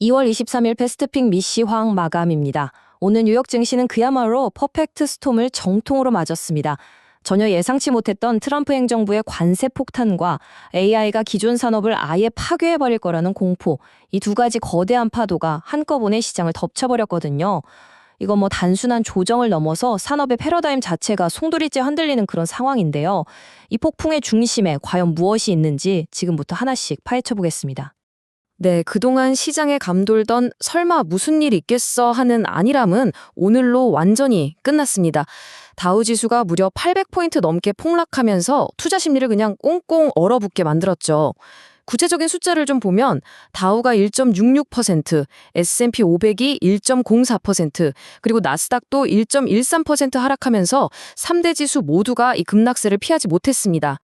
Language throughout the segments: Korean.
2월 23일 패스트픽 미시황 마감입니다. 오늘 뉴욕 증시는 그야말로 퍼펙트 스톰을 정통으로 맞았습니다. 전혀 예상치 못했던 트럼프 행정부의 관세 폭탄과 AI가 기존 산업을 아예 파괴해버릴 거라는 공포, 이 두 가지 거대한 파도가 한꺼번에 시장을 덮쳐버렸거든요. 이거 단순한 조정을 넘어서 산업의 패러다임 자체가 송두리째 흔들리는 그런 상황인데요. 이 폭풍의 중심에 과연 무엇이 있는지 지금부터 하나씩 파헤쳐 보겠습니다. 네, 그동안 시장에 감돌던 설마 무슨 일 있겠어 하는 안일함은 오늘로 완전히 끝났습니다. 다우지수가 무려 800포인트 넘게 폭락하면서 투자 심리를 그냥 꽁꽁 얼어붙게 만들었죠. 구체적인 숫자를 좀 보면 다우가 1.66%, S&P 500이 1.04%, 그리고 나스닥도 1.13% 하락하면서 3대 지수 모두가 이 급락세를 피하지 못했습니다.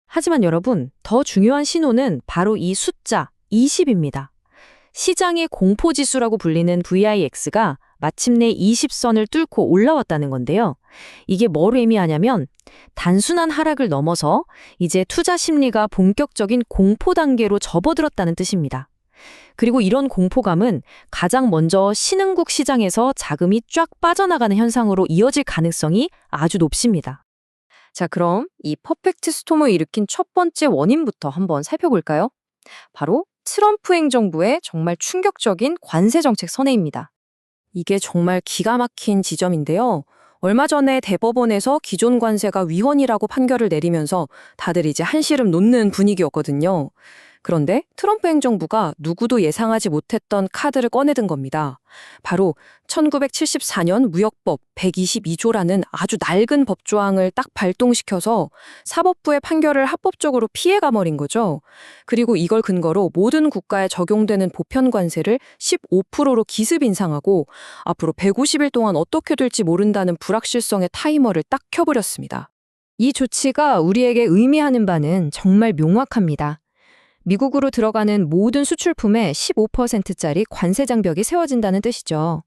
하지만 여러분, 더 중요한 신호는 바로 이 숫자 20입니다. 시장의 공포지수라고 불리는 VIX가 마침내 20선을 뚫고 올라왔다는 건데요. 이게 뭘 의미하냐면 단순한 하락을 넘어서 이제 투자 심리가 본격적인 공포 단계로 접어들었다는 뜻입니다. 그리고 이런 공포감은 가장 먼저 신흥국 시장에서 자금이 쫙 빠져나가는 현상으로 이어질 가능성이 아주 높습니다. 자, 그럼 이 퍼펙트 스톰을 일으킨 첫 번째 원인부터 한번 살펴볼까요? 바로 트럼프 행정부의 정말 충격적인 관세 정책 선회입니다. 이게 정말 기가 막힌 지점인데요. 얼마 전에 대법원에서 기존 관세가 위헌이라고 판결을 내리면서 다들 이제 한시름 놓는 분위기였거든요. 그런데 트럼프 행정부가 누구도 예상하지 못했던 카드를 꺼내든 겁니다. 바로 1974년 무역법 122조라는 아주 낡은 법조항을 딱 발동시켜서 사법부의 판결을 합법적으로 피해가버린 거죠. 그리고 이걸 근거로 모든 국가에 적용되는 보편 관세를 15%로 기습 인상하고 앞으로 150일 동안 어떻게 될지 모른다는 불확실성의 타이머를 딱 켜버렸습니다. 이 조치가 우리에게 의미하는 바는 정말 명확합니다. 미국으로 들어가는 모든 수출품에 15%짜리 관세 장벽이 세워진다는 뜻이죠.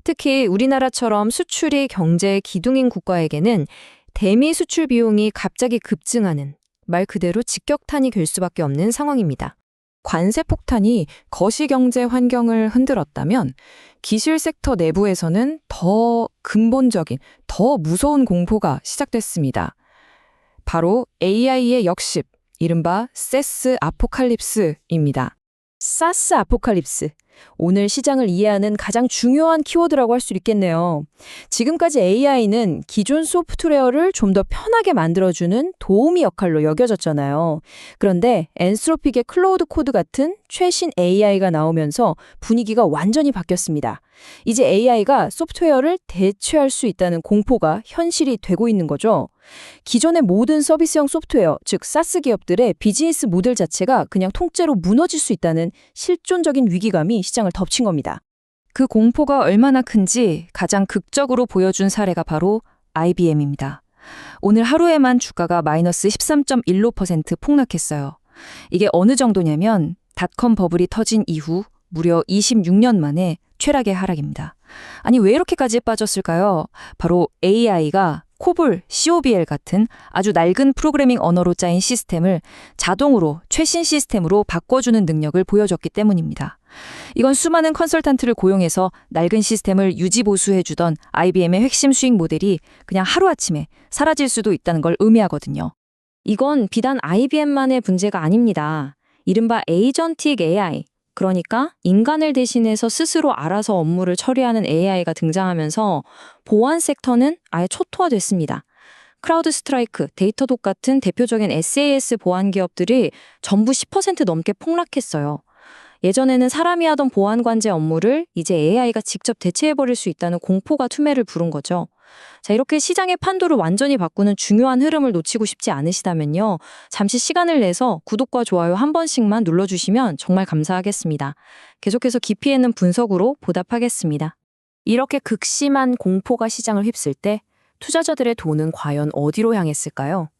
특히 우리나라처럼 수출이 경제의 기둥인 국가에게는 대미 수출 비용이 갑자기 급증하는 말 그대로 직격탄이 될 수밖에 없는 상황입니다. 관세 폭탄이 거시경제 환경을 흔들었다면 기술 섹터 내부에서는 더 근본적인, 더 무서운 공포가 시작됐습니다. 바로 AI의 역습, 이른바 세스 아포칼립스입니다. 사스 아포칼립스. 오늘 시장을 이해하는 가장 중요한 키워드라고 할 수 있겠네요. 지금까지 AI는 기존 소프트웨어를 좀 더 편하게 만들어주는 도우미 역할로 여겨졌잖아요. 그런데 엔스로픽의 클로우드 코드 같은 최신 AI가 나오면서 분위기가 완전히 바뀌었습니다. 이제 AI가 소프트웨어를 대체할 수 있다는 공포가 현실이 되고 있는 거죠. 기존의 모든 서비스형 소프트웨어, 즉 사스 기업들의 비즈니스 모델 자체가 그냥 통째로 무너질 수 있다는 실존적인 위기감이 시장을 덮친 겁니다. 그 공포가 얼마나 큰지 가장 극적으로 보여준 사례가 바로 IBM입니다. 오늘 하루에만 주가가 마이너스 13.15% 폭락했어요. 이게 어느 정도냐면 닷컴 버블이 터진 이후 무려 26년 만에 최악의 하락입니다. 아니, 왜 이렇게까지 빠졌을까요? 바로 AI가 코볼, COBL 같은 아주 낡은 프로그래밍 언어로 짜인 시스템을 자동으로 최신 시스템으로 바꿔주는 능력을 보여줬기 때문입니다. 이건 수많은 컨설턴트를 고용해서 낡은 시스템을 유지보수해주던 IBM의 핵심 수익 모델이 그냥 하루아침에 사라질 수도 있다는 걸 의미하거든요. 이건 비단 IBM만의 문제가 아닙니다. 이른바 에이전틱 AI, 그러니까 인간을 대신해서 스스로 알아서 업무를 처리하는 AI가 등장하면서 보안 섹터는 아예 초토화됐습니다. 크라우드 스트라이크, 데이터독 같은 대표적인 SAS 보안 기업들이 전부 10% 넘게 폭락했어요. 예전에는 사람이 하던 보안 관제 업무를 이제 AI가 직접 대체해버릴 수 있다는 공포가 투매를 부른 거죠. 자, 이렇게 시장의 판도를 완전히 바꾸는 중요한 흐름을 놓치고 싶지 않으시다면요. 잠시 시간을 내서 구독과 좋아요 한 번씩만 눌러주시면 정말 감사하겠습니다. 계속해서 깊이 있는 분석으로 보답하겠습니다. 이렇게 극심한 공포가 시장을 휩쓸 때 투자자들의 돈은 과연 어디로 향했을까요?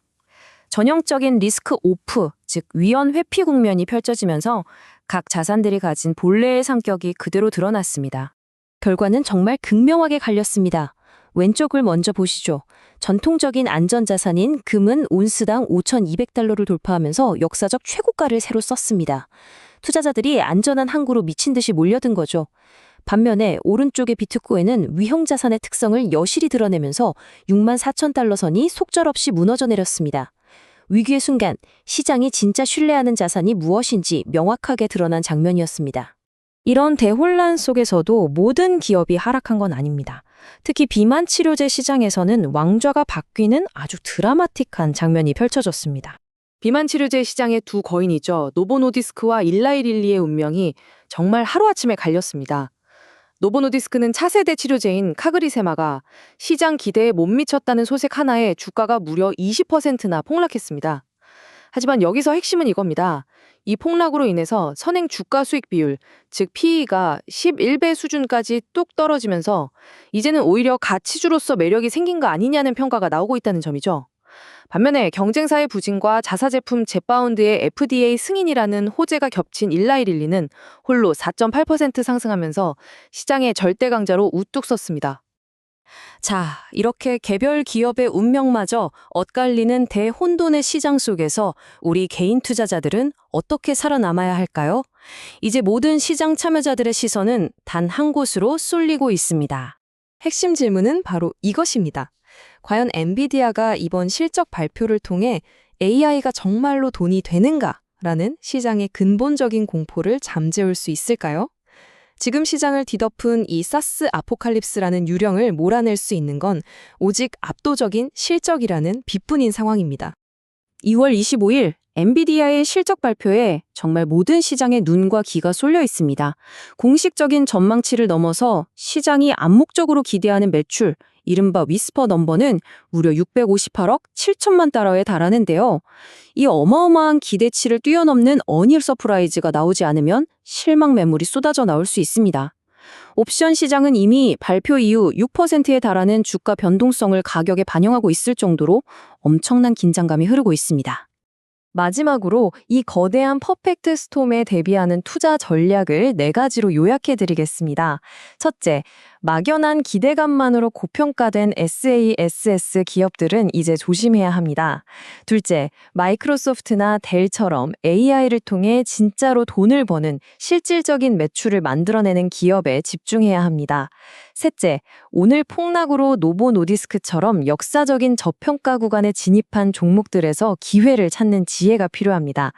전형적인 리스크 오프, 즉 위험 회피 국면이 펼쳐지면서 각 자산들이 가진 본래의 성격이 그대로 드러났습니다. 결과는 정말 극명하게 갈렸습니다. 왼쪽을 먼저 보시죠. 전통적인 안전자산인 금은 온스당 $5,200를 돌파하면서 역사적 최고가를 새로 썼습니다. 투자자들이 안전한 항구로 미친 듯이 몰려든 거죠. 반면에 오른쪽의 비트코인은 위험 자산의 특성을 여실히 드러내면서 64,000달러 선이 속절없이 무너져 내렸습니다. 위기의 순간 시장이 진짜 신뢰하는 자산이 무엇인지 명확하게 드러난 장면이었습니다. 이런 대혼란 속에서도 모든 기업이 하락한 건 아닙니다. 특히 비만 치료제 시장에서는 왕좌가 바뀌는 아주 드라마틱한 장면이 펼쳐졌습니다. 비만 치료제 시장의 두 거인이죠. 노보노디스크와 일라이릴리의 운명이 정말 하루아침에 갈렸습니다. 노보노디스크는 차세대 치료제인 카그리세마가 시장 기대에 못 미쳤다는 소식 하나에 주가가 무려 20%나 폭락했습니다. 하지만 여기서 핵심은 이겁니다. 이 폭락으로 인해서 선행 주가 수익 비율, 즉 PE가 11배 수준까지 뚝 떨어지면서 이제는 오히려 가치주로서 매력이 생긴 거 아니냐는 평가가 나오고 있다는 점이죠. 반면에 경쟁사의 부진과 자사제품 젯바운드의 FDA 승인이라는 호재가 겹친 일라이릴리는 홀로 4.8% 상승하면서 시장의 절대 강자로 우뚝 섰습니다. 자, 이렇게 개별 기업의 운명마저 엇갈리는 대혼돈의 시장 속에서 우리 개인 투자자들은 어떻게 살아남아야 할까요? 이제 모든 시장 참여자들의 시선은 단 한 곳으로 쏠리고 있습니다. 핵심 질문은 바로 이것입니다. 과연 엔비디아가 이번 실적 발표를 통해 AI가 정말로 돈이 되는가라는 시장의 근본적인 공포를 잠재울 수 있을까요? 지금 시장을 뒤덮은 이 사스 아포칼립스라는 유령을 몰아낼 수 있는 건 오직 압도적인 실적이라는 비뿐인 상황입니다. 2월 25일 엔비디아의 실적 발표에 정말 모든 시장의 눈과 귀가 쏠려 있습니다. 공식적인 전망치를 넘어서 시장이 암묵적으로 기대하는 매출, 이른바 위스퍼 넘버는 무려 658억 7천만 달러에 달하는데요. 이 어마어마한 기대치를 뛰어넘는 어니얼 서프라이즈가 나오지 않으면 실망 매물이 쏟아져 나올 수 있습니다. 옵션 시장은 이미 발표 이후 6%에 달하는 주가 변동성을 가격에 반영하고 있을 정도로 엄청난 긴장감이 흐르고 있습니다. 마지막으로 이 거대한 퍼펙트 스톰에 대비하는 투자 전략을 4가지로 요약해 드리겠습니다. 첫째, 막연한 기대감만으로 고평가된 SaaS 기업들은 이제 조심해야 합니다. 둘째, 마이크로소프트나 델처럼 AI를 통해 진짜로 돈을 버는 실질적인 매출을 만들어내는 기업에 집중해야 합니다. 셋째, 오늘 폭락으로 노보노디스크처럼 역사적인 저평가 구간에 진입한 종목들에서 기회를 찾는 지혜가 필요합니다.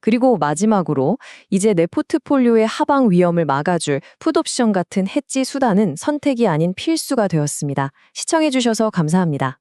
그리고 마지막으로 이제 내 포트폴리오의 하방 위험을 막아줄 풋옵션 같은 해지 수단은 선택이 아닌 필수가 되었습니다. 시청해주셔서 감사합니다.